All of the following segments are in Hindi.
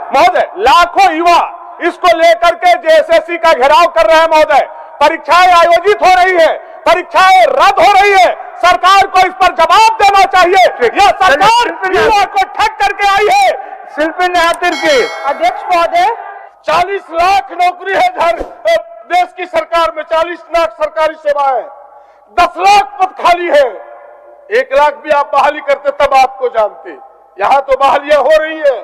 महोदय लाखों युवा इसको लेकर के जेएसएससी का घेराव कर रहे हैं महोदय। परीक्षाएं आयोजित हो रही है, परीक्षाएं रद्द हो रही है, सरकार को इस पर जवाब देना चाहिए। यह सरकार युवा को ठग करके आई है। शिल्पी नेहातिर की अध्यक्ष महोदय, 40 लाख नौकरी है देश की सरकार में, 40 लाख सरकारी सेवाएं, 10 लाख पद खाली है। 1 लाख भी आप बहाली करते तब आपको जानते। यहाँ तो बहालियां हो रही है।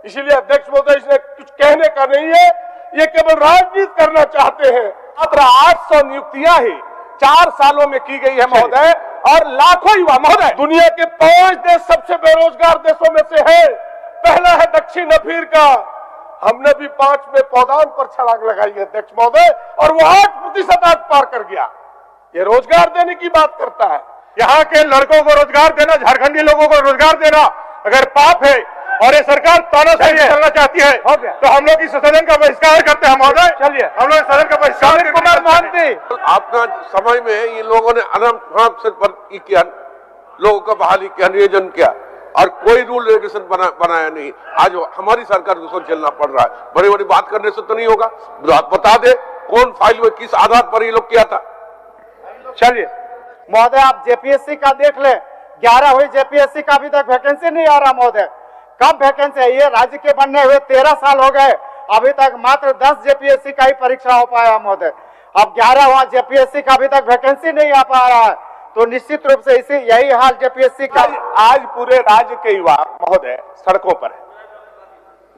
इसीलिए अध्यक्ष महोदय इसने कुछ कहने का नहीं है, ये केवल राजनीति करना चाहते हैं। मात्र 800 नियुक्तियां ही 4 सालों में की गई है महोदय, और लाखों युवा महोदय। दुनिया के 5 देश सबसे बेरोजगार देशों में से है। पहला है दक्षिण अफ्रीका, हमने भी 5 में पौधान पर छलांग लगाई है अध्यक्ष महोदय, और वो 8% आज पार कर गया। ये रोजगार देने की बात करता है। यहाँ के लड़कों को रोजगार देना, झारखंडी लोगों को रोजगार देना अगर पाप है और ये सरकार तानाशाही चलना चाहती है तो हम लोग इस सदन का बहिष्कार करते हैं महोदय। चलिए हम लोग सदन का बहिष्कार मानते। आपका समय में इन लोगों ने अनाम से किया, लोगों का बहाली किया, नियोजन किया, और कोई रूल रेगुलेशन बनाया नहीं। आज हमारी सरकार को झेलना पड़ रहा है। बड़ी बड़ी बात करने से तो नहीं होगा। आप बता दे कौन फाइल में किस आधार पर ये लोग किया था। चलिए महोदय आप जेपीएससी का देख ले, 11 हुई जेपीएससी का अभी तक वैकेंसी नहीं आ रहा महोदय। कब वैकेंसी है? ये राज्य के बनने हुए 13 साल हो गए, अभी तक मात्र 10 जेपीएससी का ही परीक्षा हो पाया महोदय। अब 11 हुआ जेपीएससी का अभी तक वैकेंसी नहीं आ पा रहा है, तो निश्चित रूप से इसी यही हाल जेपीएससी का। आज पूरे राज्य के युवा महोदय सड़कों पर है।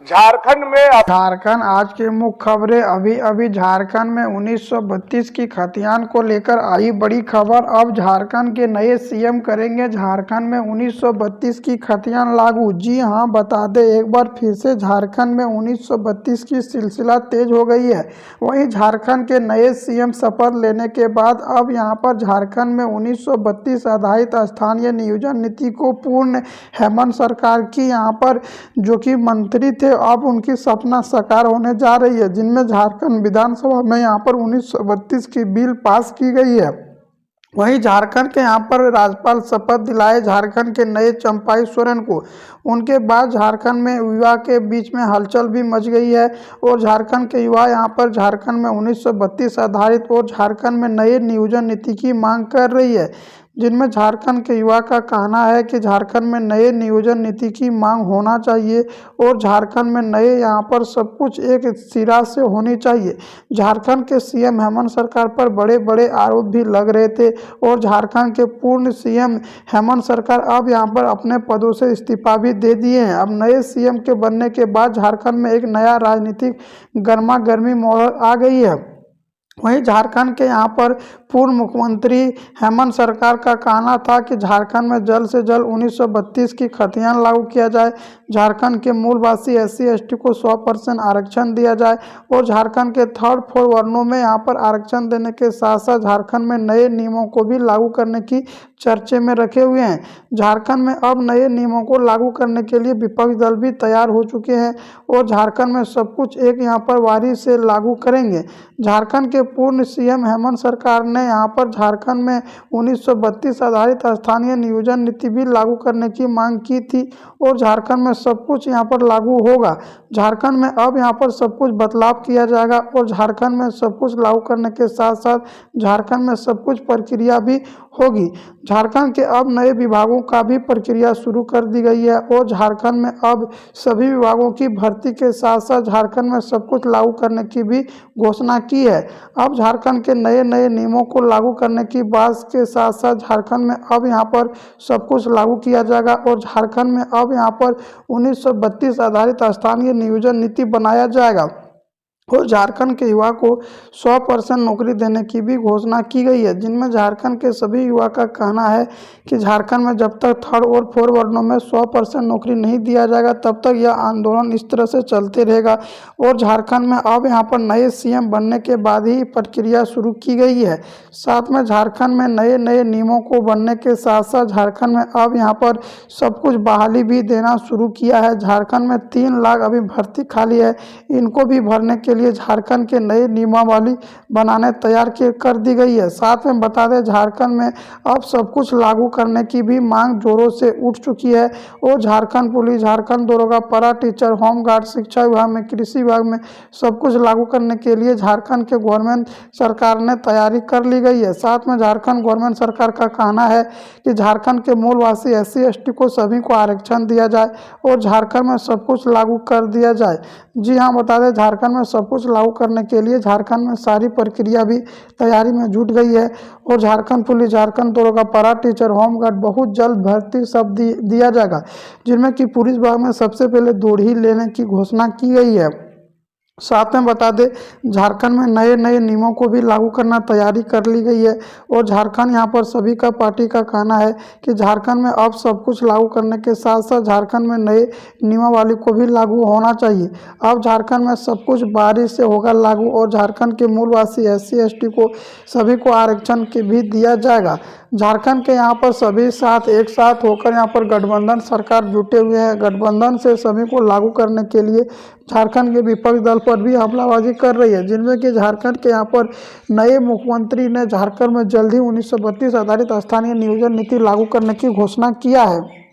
झारखंड आज की मुख्य खबरें। अभी झारखंड में 1932 की खतियान को लेकर आई बड़ी खबर। अब झारखंड के नए सीएम करेंगे झारखंड में 1932 की खतियान लागू। जी हां, बता दें एक बार फिर से झारखंड में 1932 की सिलसिला तेज हो गई है। वहीं झारखंड के नए सीएम शपथ लेने के बाद अब यहां पर झारखंड में 1932 आधारित स्थानीय नियोजन नीति को पूर्ण हेमंत सरकार की यहां पर जो कि मंत्री थे अब उनकी सपना साकार होने जा रही है, जिनमें झारखंड विधानसभा में यहाँ पर 1932 की बिल पास की गई है। वहीं झारखंड के यहाँ पर राज्यपाल शपथ दिलाए झारखंड के नए चंपाई सोरेन को। उनके बाद झारखंड में युवा के बीच में हलचल भी मच गई है और झारखंड के युवा यहाँ पर झारखंड में 1932 आधारित और झारखंड में नए नियोजन नीति की मांग कर रही है, जिनमें झारखंड के युवा का कहना है कि झारखंड में नए नियोजन नीति की मांग होना चाहिए और झारखंड में नए यहाँ पर सब कुछ एक सिरा से होनी चाहिए। झारखंड के सीएम हेमंत सरकार पर बड़े बड़े आरोप भी लग रहे थे और झारखंड के पूर्ण सीएम हेमंत सरकार अब यहाँ पर अपने पदों से इस्तीफा भी दे दिए हैं। अब नए सीएम के बनने के बाद झारखंड में एक नया राजनीतिक गर्मा गर्मी मोहर आ गई है। वहीं झारखंड के यहाँ पर पूर्व मुख्यमंत्री हेमंत सरकार का कहना था कि झारखंड में जल्द से जल्द 1932 की खतियान लागू किया जाए, झारखंड के मूलवासी SC ST को 100% आरक्षण दिया जाए और झारखंड के 3rd 4 वर्णों में यहाँ पर आरक्षण देने के साथ साथ झारखंड में नए नियमों को भी लागू करने की चर्चे में रखे हुए हैं। झारखंड में अब नए नियमों को लागू करने के लिए विपक्षी दल भी तैयार हो चुके हैं और झारखंड में सब कुछ एक यहाँ पर वारी से लागू करेंगे। झारखंड के पूर्व सीएम हेमंत सरकार ने यहाँ पर झारखंड में 1932 आधारित स्थानीय नियोजन नीति भी लागू करने की मांग की थी और झारखंड में सब कुछ यहाँ पर लागू होगा। झारखंड में अब यहाँ पर सब कुछ बदलाव किया जाएगा और झारखंड में सब कुछ लागू करने के साथ साथ झारखंड में सब कुछ प्रक्रिया भी होगी। झारखंड के अब नए विभागों का भी प्रक्रिया शुरू कर दी गई है और झारखंड में अब सभी विभागों की भर्ती के साथ साथ झारखंड में सब कुछ लागू करने की भी घोषणा की है। अब झारखंड के नए नियमों को लागू करने की बात के साथ साथ झारखंड में अब यहाँ पर सब कुछ लागू किया जाएगा और झारखंड में अब यहाँ पर 1932 आधारित स्थानीय नियोजन नीति बनाया जाएगा और झारखंड के युवा को 100% नौकरी देने की भी घोषणा की गई है, जिनमें झारखंड के सभी युवा का कहना है कि झारखंड में जब तक 3rd और 4 वर्णों में 100% नौकरी नहीं दिया जाएगा तब तक यह आंदोलन इस तरह से चलते रहेगा। और झारखंड में अब यहाँ पर नए सीएम बनने के बाद ही प्रक्रिया शुरू की गई है। साथ में झारखंड में नए नियमों को बनने के साथ साथ झारखंड में अब यहाँ पर सब कुछ बहाली भी देना शुरू किया है। झारखंड में 3 लाख अभी भर्ती खाली है, इनको भी भरने के के लिए झारखंड के नए नियमावली बनाने तैयार कर दी गई है। साथ में बता दें झारखंड में अब सब कुछ लागू करने की भी मांग जोरों से उठ चुकी है और झारखंड पुलिस, झारखंड दरोगा, पारा टीचर, होमगार्ड, शिक्षा विभाग में, कृषि विभाग में सब कुछ लागू करने के लिए झारखंड के गवर्नमेंट सरकार ने तैयारी कर ली गई है। साथ में झारखंड गवर्नमेंट सरकार का कहना है कि झारखंड के मूलवासी SC ST को सभी को आरक्षण दिया जाए और झारखंड में सब कुछ लागू कर दिया जाए। जी हाँ, बता दें झारखंड में सब कुछ लागू करने के लिए झारखंड में सारी प्रक्रिया भी तैयारी में जुट गई है और झारखंड पुलिस, झारखंड दरोगा, पारा टीचर, होमगार्ड बहुत जल्द भर्ती सब दिया जाएगा, जिनमें कि पुलिस विभाग में सबसे पहले दोहरी लेने की घोषणा की गई है। साथ में बता दें झारखंड में नए नए नियमों को भी लागू करना तैयारी कर ली गई है और झारखंड यहाँ पर सभी का पार्टी का कहना है कि झारखंड में अब सब कुछ लागू करने के साथ साथ झारखंड में नए नियमावली को भी लागू होना चाहिए। अब झारखंड में सब कुछ बारी से होगा लागू और झारखंड के मूलवासी SC ST को सभी को आरक्षण के भी दिया जाएगा। झारखंड के यहाँ पर सभी साथ एक साथ होकर यहाँ पर गठबंधन सरकार जुटे हुए हैं। गठबंधन से सभी को लागू करने के लिए झारखंड के विपक्ष दल पर भी हमलाबाजी कर रही है, जिनमें कि झारखंड के यहाँ पर नए मुख्यमंत्री ने झारखंड में जल्द ही 1932 आधारित स्थानीय नियोजन नीति लागू करने की घोषणा किया है।